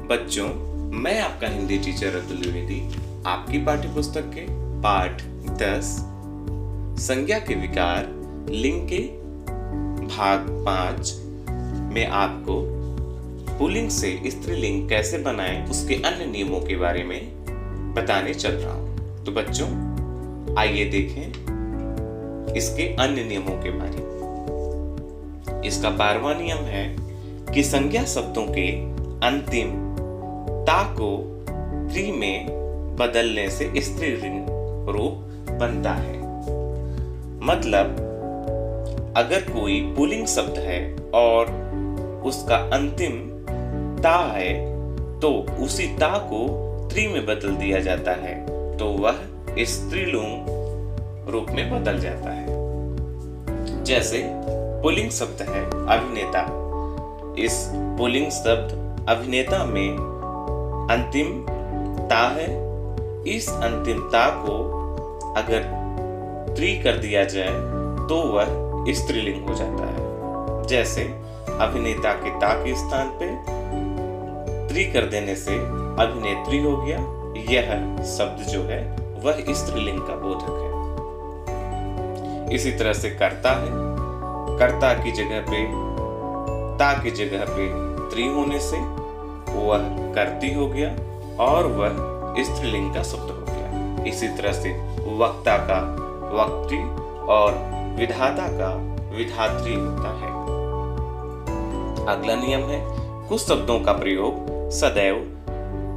बच्चों, मैं आपका हिंदी टीचर अतुल द्विवेदी आपकी पाठ्य पुस्तक के पाठ 10 संज्ञा के विकार लिंग के भाग 5 में आपको पुल्लिंग से स्त्रीलिंग कैसे बनाएं उसके अन्य नियमों के बारे में बताने चल रहा हूं। तो बच्चों, आइए देखें इसके अन्य नियमों के बारे में। इसका 12वां नियम है कि संज्ञा शब्दों के अंतिम ता को त्रि में बदलने से स्त्रीलिंग रूप बनता है। मतलब अगर कोई पुल्लिंग शब्द है और उसका अंतिम ता है तो उसी ता को त्रि में बदल दिया जाता है तो वह स्त्रीलिंग रूप में बदल जाता है। जैसे पुल्लिंग शब्द है अभिनेता। इस पुल्लिंग शब्द अभिनेता में अंतिम ता है। इस अंतिम ता को अगर त्रि कर दिया जाए तो वह स्त्रीलिंग हो जाता है। जैसे अभिनेता के ता के स्थान पे त्रि कर देने से अभिनेत्री हो गया। यह शब्द जो है वह स्त्रीलिंग का बोधक है। इसी तरह से कर्ता है। कर्ता की जगह पे ता की जगह पे त्रि होने से वह कर्ती हो गया और वह स्त्रीलिंग का शब्द हो गया। इसी तरह से वक्ता का वक्त्री और विधाता का विधात्री होता है। अगला नियम है कुछ शब्दों का प्रयोग सदैव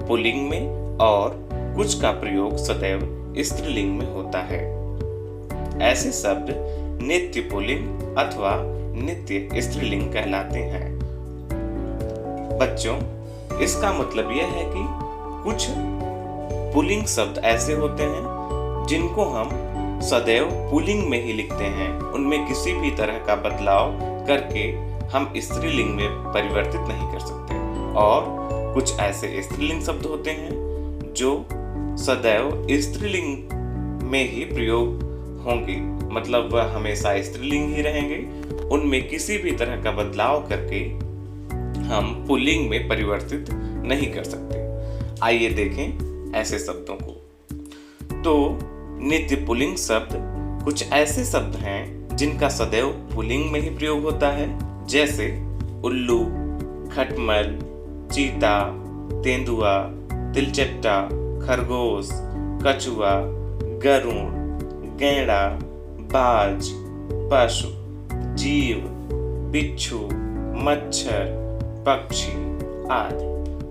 पुल्लिंग में और कुछ का प्रयोग सदैव स्त्रीलिंग में होता है। ऐसे शब्द नित्य पुल्लिंग अथवा नित्य स्त्रीलिंग कहलाते हैं। बच्चों, इसका मतलब यह है कि कुछ पुल्लिंग शब्द ऐसे होते हैं जिनको हम सदैव पुल्लिंग में ही लिखते हैं। उनमें किसी भी तरह का बदलाव करके हम स्त्रीलिंग में परिवर्तित नहीं कर सकते। और कुछ ऐसे स्त्रीलिंग शब्द होते हैं जो सदैव स्त्रीलिंग में ही प्रयोग होंगे। मतलब वह हमेशा स्त्रीलिंग ही रहेंगे। उनमें किसी भी तरह का बदलाव करके हम पुल्लिंग में परिवर्तित नहीं कर सकते। आइए देखें ऐसे शब्दों को। तो नित्य पुल्लिंग शब्द कुछ ऐसे शब्द हैं जिनका सदैव पुल्लिंग में ही प्रयोग होता है। जैसे उल्लू, खटमल, चीता, तेंदुआ, तिलचट्टा, खरगोश, कछुआ, गरुड़, गैंडा, बाज, पशु, जीव, बिच्छू, मच्छर, पक्षी आदि।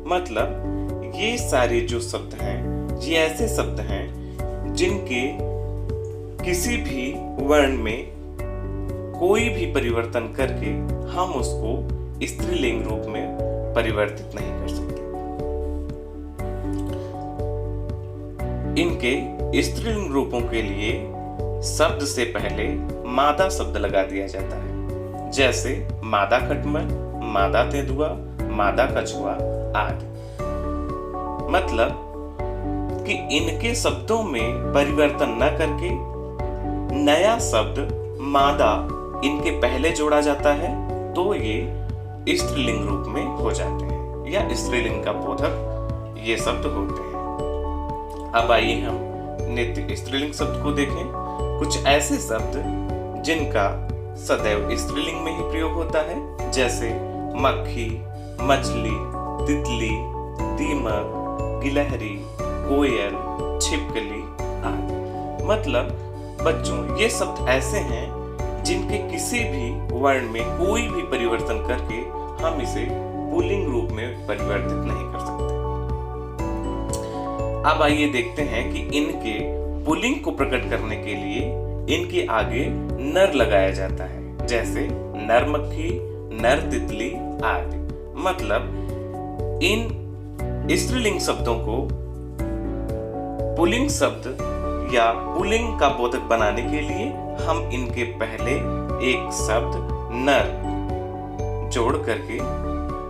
मतलब ये सारे जो शब्द हैं ये ऐसे शब्द हैं जिनके किसी भी वर्ण में कोई भी परिवर्तन करके हम उसको स्त्रीलिंग रूप में परिवर्तित नहीं कर सकते। इनके स्त्रीलिंग रूपों के लिए शब्द से पहले मादा शब्द लगा दिया जाता है। जैसे मादा खटमल, मादा तेंदुआ, मादा कछुआ आदि। मतलब कि इनके शब्दों में परिवर्तन न करके नया शब्द मादा इनके पहले जोड़ा जाता है तो ये स्त्रीलिंग रूप में हो जाते हैं या स्त्रीलिंग का बोधक ये शब्द होते हैं। अब आइए हम नित्य स्त्रीलिंग शब्द को देखें। कुछ ऐसे शब्द जिनका सदैव स्त्रीलिंग में ही प्रयोग होता है। जैसे मक्खी, मछली, तितली, दीमक, गिलहरी, कोयल, छिपकली आदि। मतलब बच्चों, ये शब्द ऐसे हैं जिनके किसी भी वर्ण में कोई भी परिवर्तन करके हम इसे पुल्लिंग रूप में परिवर्तित नहीं कर सकते। अब आइए देखते हैं कि इनके पुल्लिंग को प्रकट करने के लिए इनके आगे नर लगाया जाता है। जैसे नर मक्खी, नर तितली आदि। मतलब इन स्त्रीलिंग शब्दों को पुल्लिंग शब्द या पुल्लिंग का बोधक बनाने के लिए हम इनके पहले एक शब्द नर जोड़ करके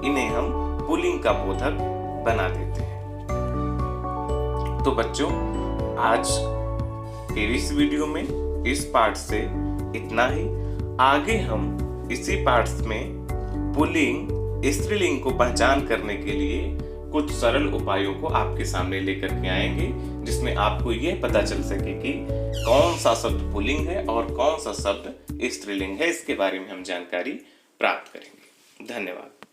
इन्हें हम पुल्लिंग का बोधक बना देते हैं। तो बच्चों, आज के इस वीडियो में इस पार्ट से इतना ही। आगे हम इसी पार्ट्स में पुल्लिंग स्त्रीलिंग को पहचान करने के लिए कुछ सरल उपायों को आपके सामने लेकर के आएंगे, जिसमें आपको यह पता चल सके कि कौन सा शब्द पुल्लिंग है और कौन सा शब्द स्त्रीलिंग है। इसके बारे में हम जानकारी प्राप्त करेंगे। धन्यवाद।